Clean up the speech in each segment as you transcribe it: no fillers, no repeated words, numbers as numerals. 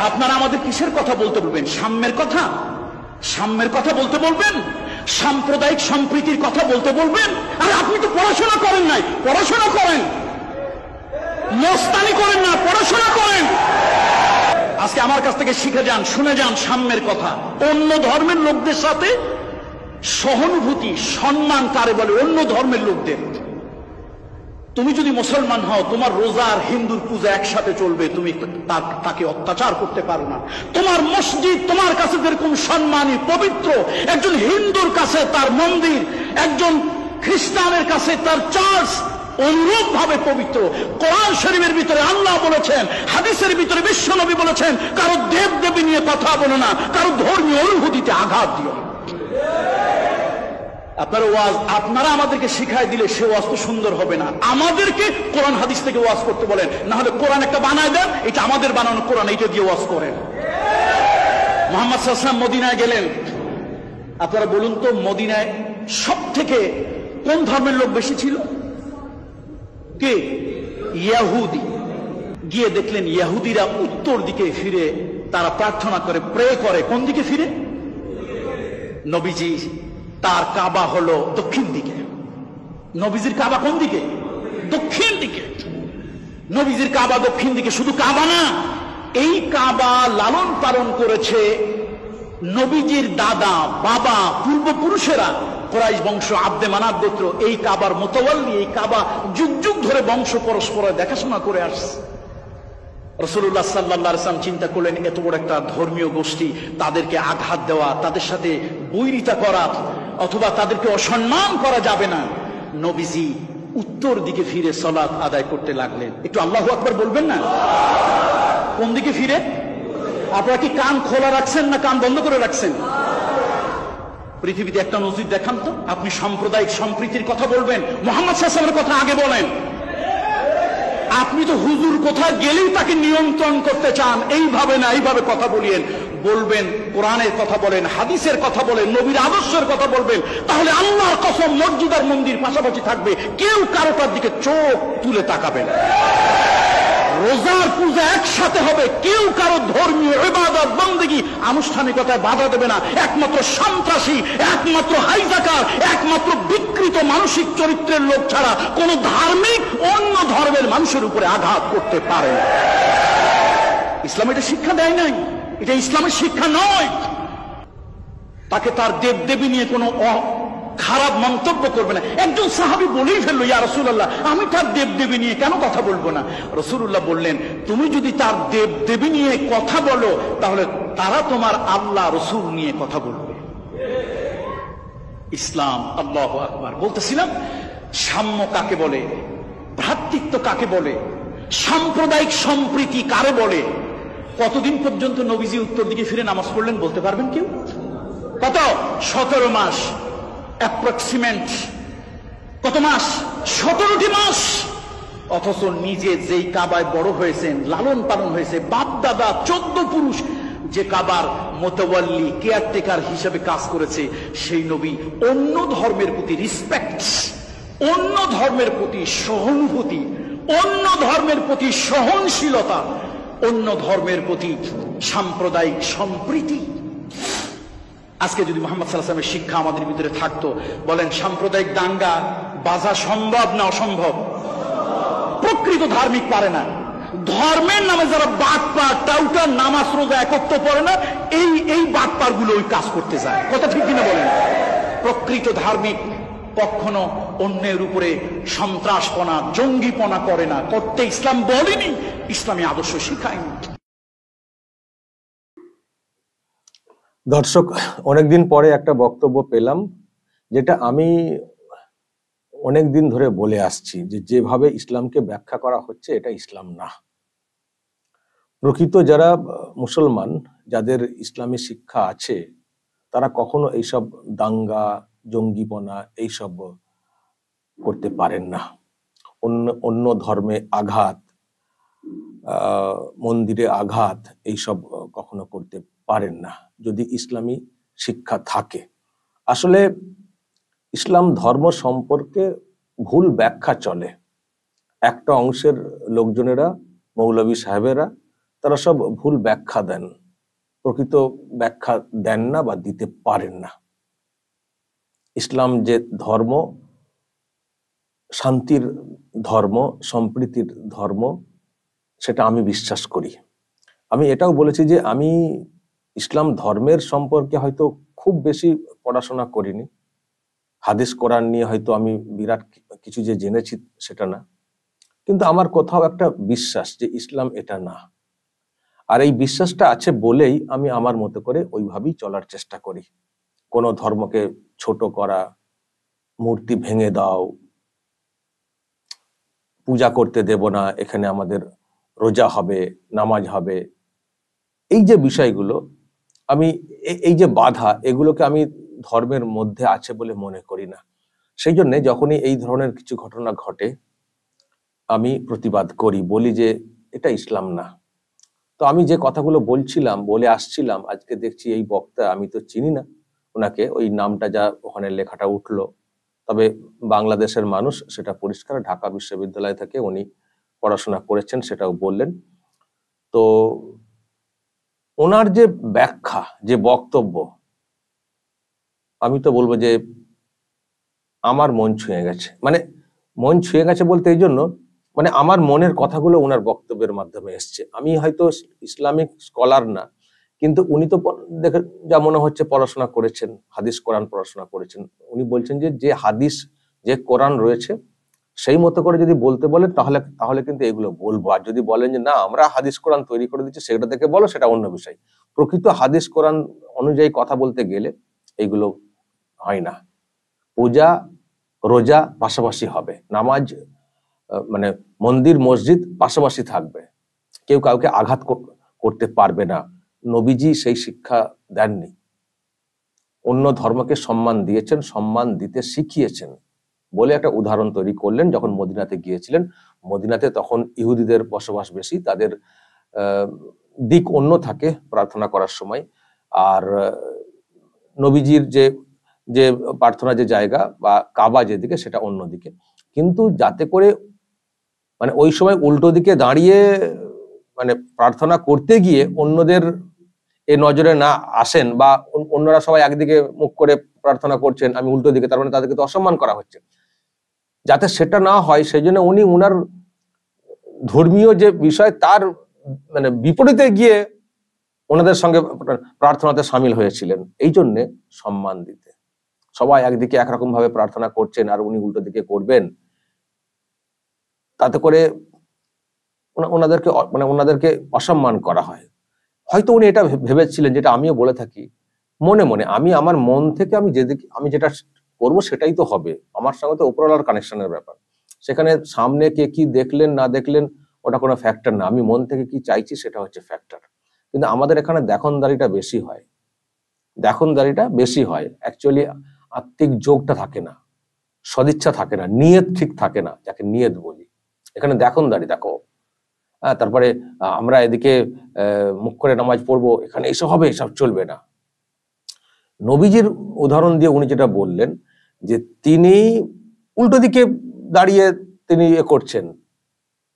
আপনারা আমাদের কিসের কথা বলতে বলবেন? সাম্যের কথা, সাম্যের কথা বলতে বলবেন, সাম্প্রদায়িক সম্প্রীতির কথা বলতে বলবেন? আরে আপনি তো পড়াশোনা করেন নাই, পড়াশোনা করেন, মস্তানি করেন না, পড়াশোনা করেন। আজকে আমার কাছ থেকে শিখে যান, শুনে যান সাম্যের কথা। অন্য ধর্মের লোকদের সাথে সহানুভূতি, সম্মান কারে বলে? অন্য ধর্মের লোকদের। তুমি যদি মুসলমান হও, তোমার রোজা আর হিন্দুর পূজা একসাথে চলবে, তুমি তাকে অত্যাচার করতে পারো না। তোমার মসজিদ তোমার কাছে যেরকম সম্মানী পবিত্র, একজন হিন্দুর কাছে তার মন্দির, একজন খ্রিস্টানের কাছে তার চার্চ অনুরূপ ভাবে পবিত্র। কোরআন শরীফের ভিতরে আল্লাহ বলেছেন, হাদিসের ভিতরে বিশ্বনবী বলেছেন, কারো দেব দেবী নিয়ে কথা বলো না, কারো ধর্মীয় অনুভূতিতে আঘাত দিও না। আপনারা আমাদেরকে শিখাই দিলে সে ওয়াজ তো সুন্দর হবে না। আমাদেরকে কোরআন হাদিস থেকে ওয়াজ করতে বলেন, না হলে কোরআন একটা বানায় দেন, এটা আমাদের বানানো কোরআন, এটা দিয়ে ওয়াজ করেন। মুহাম্মদ সাল্লাল্লাহু আলাইহি ওয়াসাল্লাম মদিনায় গেলেন। আপনারা বলুন তো, মদিনায় সব থেকে কোন ধর্মের লোক বেশি ছিল? কে? ইহুদি। গিয়ে দেখলেন ইহুদিরা উত্তর দিকে ফিরে তারা প্রার্থনা করে, প্রে করে। কোন দিকে ফিরে? নবীজি তার কাবা হলো দক্ষিণ দিকে। নবীজির কাবা কোন দিকে? দক্ষিণ দিকে। নবীজির কাবা দক্ষিণ দিকে। শুধু কাবা না, এই কাবা লালন পালন করেছে নবীজির দাদা, বাবা, পূর্বপুরুষেরা, কুরাইশ বংশ, আব্দে মানাত গোত্র। এই কাবার মুতাওয়াল্লি, এই কাবা যুগ যুগ ধরে বংশ পরস্পর দেখাশোনা করে আসছে। রাসূলুল্লাহ সাল্লাল্লাহু আলাইহি ওয়াসাল্লাম চিন্তা করলেন, এত বড় একটা ধর্মীয় গোষ্ঠী, তাদেরকে আঘাত দেওয়া, তাদের সাথে বৈরিতা করা অথবা তাদেরকে অসম্মান করা যাবে না। নবীজি উত্তর দিকে ফিরে সালাত আদায় করতে লাগলেন। একটু আল্লাহু আকবার বলবেন না? কোন দিকে ফিরে? আপনারা কি কান খোলা রাখছেন না কান বন্ধ করে রাখছেন? পৃথিবীতে একটা নজির দেখান তো। আপনি সাম্প্রদায়িক সম্প্রীতির কথা বলবেন, মুহাম্মদ সাল্লাল্লাহু আলাইহি ওয়াসাল্লামের কথা আগে বলেন। আপনি তো হুজুর কোথায় গেলেই তাকে নিয়ন্ত্রণ করতে চান, এইভাবে না এইভাবে কথা বলিয়েন। বলবেন কোরআনের কথা বলেন, হাদিসের কথা বলেন, নবীর আদর্শের কথা বলবেন, তাহলে আল্লাহর কসম মসজিদ আর মন্দির পাশাপাশি থাকবে, কেউ কারোটার দিকে চোখ তুলে তাকাবে না। রোজার পূজা একসাথে হবে, কেউ কারো ধর্মীয় ইবাদত বন্দেগী আনুষ্ঠানিকতায় বাধা দেবে না। একমাত্র সন্ত্রাসী, একমাত্র হাইজাকার, একমাত্র বিকৃত মানসিক চরিত্রের লোক ছাড়া কোন ধার্মিক অন্য ধর্মের মানুষের উপরে আঘাত করতে পারে না। ইসলাম এটা শিক্ষা দেয় নাই, এটা ইসলামের শিক্ষা নয়। তাকে তার দেব দেবী নিয়ে কোনো খারাপ মন্তব্য করবে না। একজন সাহাবী বলেই ফেললো, ইয়া রাসূলুল্লাহ, আমি তার দেব দেবী নিয়ে কেন কথা বলবো না? রাসূলুল্লাহ বললেন, তুমি যদি তার দেব দেবী নিয়ে কথা বলো, তাহলে তারা তোমার আল্লাহ রসূল নিয়ে কথা বলবে। ইসলাম, আল্লাহু আকবার। বলতেছিলাম, সাম্য কাকে বলে, ভ্রাতৃত্ব কাকে বলে, সাম্প্রদায়িক সম্প্রীতি কারে বলে? কতদিন পর্যন্ত নবীজি উত্তর দিকে ফিরে নামাজ পড়লেন বলতে পারবেন কেউ? কত? 17 মাস। অ্যাপ্রক্সিমেট কত মাস? 17টি মাস। অথচ নিজে যেই কাবায় বড় হয়েছেন, লালন পালন হয়েছে, বাপ দাদা 14 পুরুষ, যে কাবার মুতাওয়াল্লি, কেয়ারটেকার হিসেবে কাজ করেছে, সেই নবী অন্য ধর্মের প্রতি রিসপেক্ট, অন্য ধর্মের প্রতি সহানুভূতি, অন্য ধর্মের প্রতি সহনশীলতা, অন্য ধর্মের প্রতি সাম্প্রদায়িক সম্প্রীতি। আজকে যদি মুহাম্মদ সাল্লাল্লাহু আলাইহি ওয়াসাল্লামের শিক্ষা আমাদের ভিতরে থাকতো, বলেন সাম্প্রদায়িক দাঙ্গা বাজা সম্ভব না অসম্ভব? প্রকৃত ধার্মিক পারে না। ধর্মের নামে যারা বাটপার, টাউটার, নামাজ রোজা একত্র পড়ে না, এই বাটপার গুলো ওই কাজ করতে যায়। কথা ঠিক কিনা বলেন? প্রকৃত ধার্মিক কখনো অন্যের উপরে সন্ত্রাসপনা, জঙ্গিপনা করে না, করতে ইসলাম বলেনি, ইসলামী আদর্শ শিখায়নি। দর্শক, অনেকদিন পরে একটা বক্তব্য পেলাম, যেটা আমি অনেকদিন ধরে বলে আসছি, যে যেভাবে ইসলামকে ব্যাখ্যা করা হচ্ছে এটা ইসলাম না। প্রকৃত যারা মুসলমান, যাদের ইসলামী শিক্ষা আছে, তারা কখনো এইসব দাঙ্গা, জঙ্গিপনা এইসব করতে পারেন না। অন্য ধর্মে আঘাত, মন্দিরে আঘাত, এইসব কখনো করতে পারেন না যদি ইসলামী শিক্ষা থাকে। আসলে ইসলাম ধর্ম সম্পর্কে ভুল ব্যাখ্যা চলে। একটা অংশের লোকজনেরা, মৌলভী সাহেবেরা তারা সব ভুল ব্যাখ্যা দেন, প্রকৃত ব্যাখ্যা দেন না বা দিতে পারেন না। ইসলাম যে ধর্ম, শান্তির ধর্ম, সম্প্রীতির ধর্ম, সেটা আমি বিশ্বাস করি। আমি এটাও বলেছি যে আমি ইসলাম ধর্মের সম্পর্কে হয়তো খুব বেশি পড়াশোনা করিনি, হাদিস কোরআন নিয়ে হয়তো আমি বিরাট কিছু যে জেনেছি সেটা না, কিন্তু আমার কোথাও একটা বিশ্বাস যে ইসলাম এটা না। আর এই বিশ্বাসটা আছে বলেই আমি আমার মতো করে ওইভাবেই চলার চেষ্টা করি। কোনো ধর্মকে ছোট করা, মূর্তি ভেঙে দাও, পূজা করতে দেব না, এখানে আমাদের রোজা হবে, নামাজ হবে, এই যে বিষয়গুলো, আমি এই যে বাধা, এগুলোকে আমি ধর্মের মধ্যে আছে বলে মনে করি না। সেই জন্য যখনই এই ধরনের কিছু ঘটনা ঘটে আমি প্রতিবাদ করি, বলি যে এটা ইসলাম না। তো আমি যে কথাগুলো বলছিলাম, বলে আসছিলাম, আজকে দেখছি এই বক্তা, আমি তো চিনি না ওনাকে, ওই নামটা যা ওখানে লেখাটা উঠলো, তবে বাংলাদেশের মানুষ, সেটা পরিষ্কার, ঢাকা বিশ্ববিদ্যালয় থেকে উনি পড়াশোনা করেছেন সেটাও বললেন। তো ওনার যে ব্যাখ্যা, যে বক্তব্য, আমি তো বলবো যে আমার মন ছুঁয়ে গেছে। মানে মন ছুঁয়ে গেছে বলতে এই জন্য, মানে আমার মনের কথাগুলো ওনার বক্তব্যের মাধ্যমে এসছে। আমি হয়তো ইসলামিক স্কলার না, কিন্তু উনি তো দেখে যা মনে হচ্ছে পড়াশোনা করেছেন, হাদিস কোরআন পড়াশোনা করেছেন। উনি বলছেন যে যে হাদিস, যে কোরআন রয়েছে সেই মতো করে যদি বলতে বলেন তাহলে কিন্তু এগুলো বলবো। আর যদি বলেন যে না আমরা হাদিস কোরআন তৈরি করে দিচ্ছি, সেটা থেকে বলো, সেটা অন্য বিষয়। প্রকৃত হাদিস কোরআন অনুযায়ী কথা বলতে গেলে এইগুলো হয় না। পূজা রোজা পাশাপাশি হবে, নামাজ মানে মন্দির মসজিদ পাশাপাশি থাকবে, কেউ কাউকে আঘাত করতে পারবে না। নবীজি সেই শিক্ষা দেননি। অন্য ধর্মকে সম্মান দিয়েছেন, সম্মান দিতে শিখিয়েছেন বলে একটা উদাহরণ তৈরি করলেন। যখন মদিনাতে গিয়েছিলেন, মদিনাতে তখন ইহুদিদের বসবাস বেশি, তাদের দিক অন্য থাকে প্রার্থনা করার সময়, আর নবীজির যে যে প্রার্থনা যে জায়গা বা কাবা যেদিকে, সেটা অন্যদিকে। কিন্তু যাতে করে মানে ওই সময় উল্টো দিকে দাঁড়িয়ে মানে প্রার্থনা করতে গিয়ে অন্যদের এ নজরে না আসেন, বা অন্যরা সবাই একদিকে মুখ করে প্রার্থনা করছেন, আমি উল্টো দিকে, তার মানে তাদেরকে তো অসম্মান করা হচ্ছে। যাতে সেটা না হয় সেই জন্য উনি উনার ধর্মীয় যে বিষয় তার মানে বিপরীতে গিয়ে ওনাদের সঙ্গে প্রার্থনাতে সামিল হয়েছিলেন, এই জন্যে সম্মান দিতে। সবাই একদিকে একরকম ভাবে প্রার্থনা করছেন আর উনি উল্টো দিকে করবেন, তাতে করে ওনাদেরকে অসম্মান করা হয়। হয়তো উনি এটা ভেবেছিলেন, যেটা আমিও বলে থাকি মনে মনে, আমি আমার মন থেকে আমি যেটা করব সেটাই তো হবে, আমার সঙ্গে তো উপরওয়ালার কানেকশনের ব্যাপার। সেখানে সামনে কে কি দেখলেন না দেখলেন ওটা কোনো ফ্যাক্টর না, আমি মন থেকে কি চাইছি সেটা হচ্ছে ফ্যাক্টর। কিন্তু আমাদের এখানে দেখনদারিটা বেশি হয়, অ্যাকচুয়ালি আত্মিক যোগটা থাকে না, সদিচ্ছা থাকে না, নিয়ত ঠিক থাকে না, যাকে নিয়ত বলি। এখানে দেখনদারি, দেখো তারপরে আমরা এদিকে মুখ করে নামাজ পড়বো, এখানে এসব হবে, এসব চলবে না। নবীজির উদাহরণ দিয়ে উনি যেটা বললেন যে তিনি উল্টো দিকে দাঁড়িয়ে তিনি করছেন,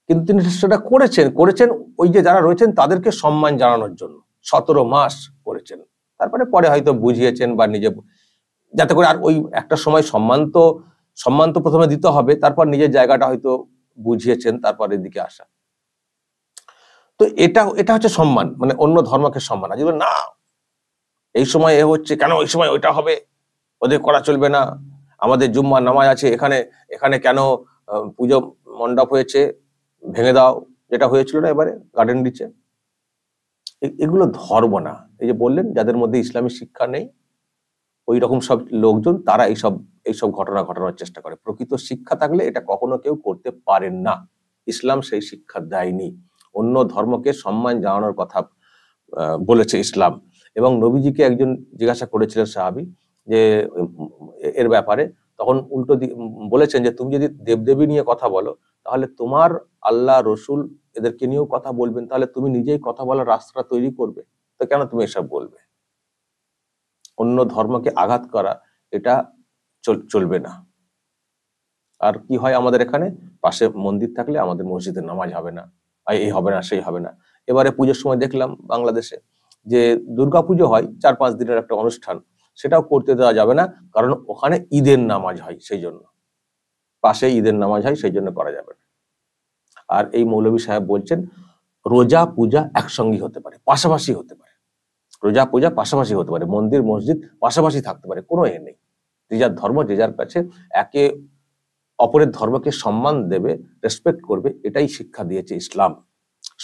কিন্তু তিনি সেটা করেছেন ওই যে যারা রয়েছেন তাদেরকে সম্মান জানানোর জন্য 17 মাস করেছেন। তারপরে পরে হয়তো বুঝিয়েছেন বা নিজে, যাতে করে আর ওই একটা সময় সম্মান তো প্রথমে দিতে হবে, তারপর নিজের জায়গাটা হয়তো বুঝিয়েছেন, তারপর এদিকে আসা। তো এটা হচ্ছে সম্মান, মানে অন্য ধর্মকে সম্মান। আর না এই সময় এ হচ্ছে কেন, ওই সময় ওইটা হবে, ওদের করা চলবে না, আমাদের জুম্মার নামাজ আছে, এখানে কেন পুজো মণ্ডপ হয়েছে, ভেঙে দাও, যেটা হয়েছিল না এবারে গার্ডেন রিচে। এগুলো ধর্ম না। এই যে বললেন যাদের মধ্যে ইসলামী শিক্ষা নেই, ওই রকম সব লোকজন তারা এইসব ঘটনা ঘটানোর চেষ্টা করে। প্রকৃত শিক্ষা থাকলে এটা কখনো কেউ করতে পারেন না। ইসলাম সেই শিক্ষা দেয়নি। অন্য ধর্মকে সম্মান জানানোর কথা বলেছে ইসলাম। এবং নবীজিকে একজন জিজ্ঞাসা করেছিলেন সাহাবী যে এর ব্যাপারে, তখন উল্টো বলেছেন যে তুমি যদি দেবদেবী নিয়ে কথা বলো তাহলে তোমার আল্লাহ রসুল এদেরকে নিয়েও কথা বলবেন, তাহলে তুমি নিজেই কথা বলার রাস্তা তৈরি করবে, তো কেন তুমি এসব বলবে? অন্য ধর্মকে আঘাত করা এটা চলবে না। আর কি হয় আমাদের এখানে, পাশে মন্দির থাকলে আমাদের মসজিদে নামাজ হবে না, এই হবে না, সেই হবে না, এবারে পুজোর সময় দেখলাম বাংলাদেশে যে দুর্গাপুজো হয় 4-5 দিনের একটা অনুষ্ঠান, সেটাও করতে দেওয়া যাবে না, কারণ ওখানে ঈদের নামাজ হয়, সেই জন্য পাশে ঈদের নামাজ হয়, সেই জন্য করা যাবে না। আর এই মৌলভী সাহেব বলছেন রোজা পূজা একসঙ্গী হতে পারে, পাশাপাশি হতে পারে, রোজা পূজা পাশাপাশি হতে পারে, মন্দির মসজিদ পাশাপাশি থাকতে পারে, কোনো এ নেই। যে যার ধর্ম যে যার কাছে একে অপরের ধর্মকে সম্মান দেবে, রেসপেক্ট করবে, এটাই শিক্ষা দিয়েছে ইসলাম।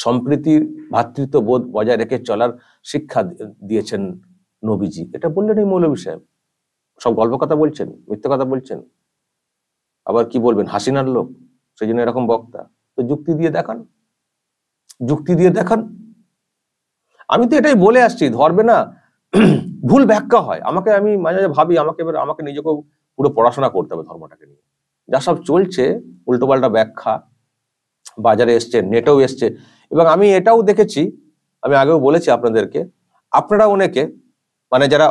সম্প্রীতির ভ্রাতৃত্ববোধ বজায় রেখে চলার শিক্ষা দিয়েছেন নবীজি। এটা বললেন এই মৌলভী সাহেব। সব গল্প কথা বলছেন, মিথ্যে কথা বলছেন, আবার কি বলবেন হাসিনার লোক, সেই জন্য এরকম বক্তা। তো যুক্তি দিয়ে দেখান, যুক্তি দিয়ে দেখান। আমি তো এটাই বলে আসছি, ধরবে না ভুল ব্যাখ্যা হয়। আমি মাঝে মাঝে ভাবি আমাকে নিজেকেও পুরো পড়াশোনা করতে হবে ধর্মটাকে নিয়ে। যা সব চলছে উল্টোপাল্টা ব্যাখ্যা বাজারে এসছে, নেটেও এসছে, এবং আমি এটাও দেখেছি, আমি আগেও বলেছি আপনাদেরকে, আপনারা অনেকে মানে যারা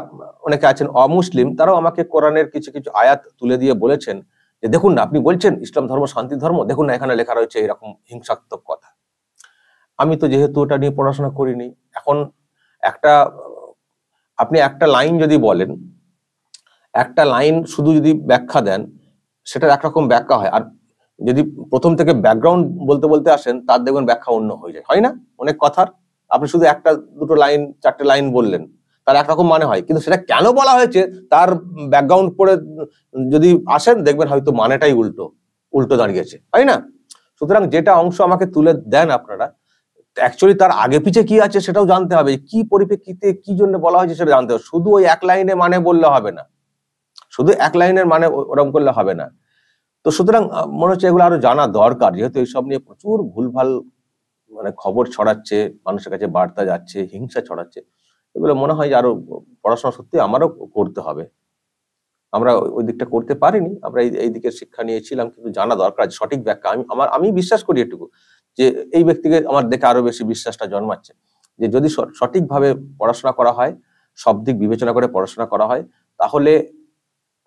অনেকে আছেন অমুসলিম, তারাও আমাকে কোরআনের কিছু কিছু আয়াত তুলে দিয়ে বলেছেন যে দেখুন না, আপনি বলছেন ইসলাম ধর্ম শান্তি ধর্ম, দেখুন না এখানে লেখা রয়েছে এরকম হিংসাত্মক কথা। আমি তো যেহেতু ওটা নিয়ে পড়াশোনা করিনি, এখন আপনি একটা লাইন যদি বলেন, একটা লাইন শুধু যদি ব্যাখ্যা দেন, সেটার একরকম ব্যাখ্যা হয়, আর যদি প্রথম থেকে ব্যাকগ্রাউন্ড বলতে বলতে আসেন, তার দেখবেন ব্যাখ্যা অন্য হয়ে যায়, হয় না? অনেক কথার আপনি শুধু একটা দুটো লাইন, চারটে লাইন বললেন, তার একরকম মানে হয়, কিন্তু সেটা কেন বলা হয়েছে তার ব্যাকগ্রাউন্ড পড়ে যদি আসেন, দেখবেন হয়তো মানেটাই উল্টো দাঁড়িয়েছে, হয় না? সুতরাং যেটা অংশ আমাকে তুলে দেন আপনারা, অ্যাকচুয়ালি তার আগে পিছে কি আছে সেটাও জানতে হবে, কি পরিপ্রেক্ষিতে কি জন্য বলা হয়েছে সেটা জানতে হবে। শুধু ওই এক লাইনে মানে বললে হবে না, শুধু এক লাইনের মানে ওরকম করলে হবে না। তো সুতরাং মনে হচ্ছে এগুলো আরো জানা দরকার, যেহেতু এইসব নিয়ে প্রচুর ভুলভাল মানে খবর ছড়াচ্ছে, মানুষের কাছে বার্তা যাচ্ছে, হিংসা ছড়াচ্ছে। এগুলো মনে হয় যে আরো পড়াশোনা সত্যি আমারও করতে হবে। আমরা ওই দিকটা করতে পারিনি, আমরা এই দিকের শিক্ষা নিয়েছিলাম, কিন্তু জানা দরকার সঠিক ব্যাখ্যা। আমি বিশ্বাস করি এটুকু, যে এই ব্যক্তিকে আমার দেখে আরো বেশি বিশ্বাসটা জন্মাচ্ছে, যে যদি সঠিকভাবে পড়াশোনা করা হয়, সব দিক বিবেচনা করে পড়াশোনা করা হয়, তাহলে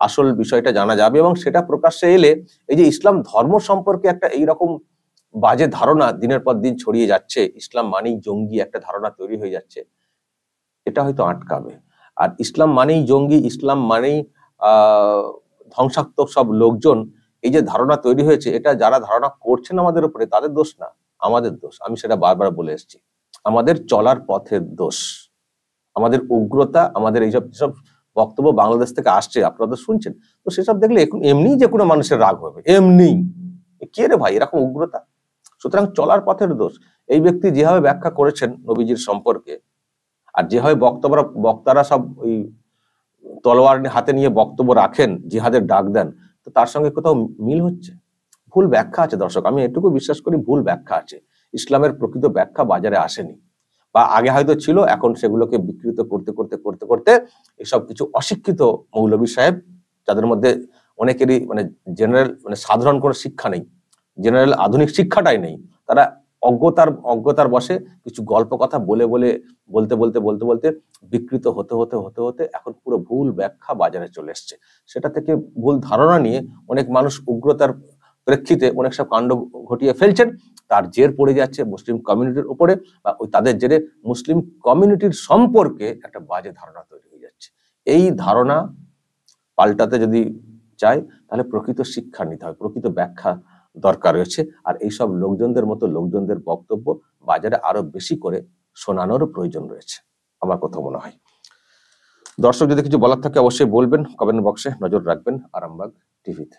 আসল বিষয়টা জানা যাবে। এবং সেটা প্রকাশ্যে এলে এই যে ইসলাম ধর্ম সম্পর্কে একটা এইরকম বাজে ধারণা দিনের পর দিন ছড়িয়ে যাচ্ছে, ইসলাম মানেই জঙ্গি একটা ধারণা তৈরি হয়ে যাচ্ছে, এটা হয়তো আটকাবে। আর ইসলাম মানেই জঙ্গি, ইসলাম মানেই ধ্বংসাত্মক সব লোকজন, এই যে ধারণা তৈরি হয়েছে, এটা যারা ধারণা করছেন আমাদের উপরে, তাদের দোষ না, আমাদের দোষ। আমি সেটা বারবার বলে এসেছি, আমাদের চলার পথের দোষ, আমাদের উগ্রতা, আমাদের এইসব বক্তব্য বাংলাদেশ থেকে আসছে, আপনারা তো শুনছেন, তো সেসব দেখলে এমনি যে কোনো মানুষের রাগ হবে, এমনি কে রে ভাই এরকম উগ্রতা। সুতরাং চলার পথের দোষ। এই ব্যক্তি যেভাবে ব্যাখ্যা করেছেন নবীজির সম্পর্কে, আর যেভাবে বক্তারা সব ওই তলোয়ার হাতে নিয়ে বক্তব্য রাখেন, জিহাদের ডাক দেন, তো তার সঙ্গে কোথাও মিল হচ্ছে, ভুল ব্যাখ্যা আছে। দর্শক, আমি এটুকু বিশ্বাস করি, ভুল ব্যাখ্যা আছে, ইসলামের প্রকৃত ব্যাখ্যা বাজারে আসেনি, বা আগে হয়তো ছিল, এখন সেগুলোকে বিকৃত করতে করতে করতে করতে এসব কিছু অশিক্ষিত মৌলভী সাহেব, যাদের মধ্যে অনেকেরই মানে জেনারেল মানে সাধারণ কোনো শিক্ষা নেই, জেনারেল আধুনিক শিক্ষাটাই নেই, তারা অজ্ঞতার বশে কিছু গল্প কথা বলতে বিকৃত হতে এখন পুরো ভুল ব্যাখ্যা বাজারে চলে এসছে। সেটা থেকে ভুল ধারণা নিয়ে অনেক মানুষ উগ্রতার প্রেক্ষিতে অনেক সব কাণ্ড ঘটিয়ে ফেলছেন, তার জের পড়ে যাচ্ছে মুসলিম কমিউনিটির উপরে, বা ওই তাদের জেরে মুসলিম কমিউনিটির সম্পর্কে একটা বাজে ধারণা তৈরি হয়ে যাচ্ছে। এই ধারণা পাল্টাতে যদি চাই, তাহলে প্রকৃত শিক্ষা নিতে হবে, প্রকৃত ব্যাখ্যা দরকার রয়েছে। আর এইসব লোকজনদের বক্তব্য বাজারে আরো বেশি করে শোনানোর প্রয়োজন রয়েছে, আমার কথা মনে হয়। দর্শক, যদি কিছু বলার থাকে অবশ্যই বলবেন, কমেন্ট বক্সে নজর রাখবেন আরামবাগ টিভিতে।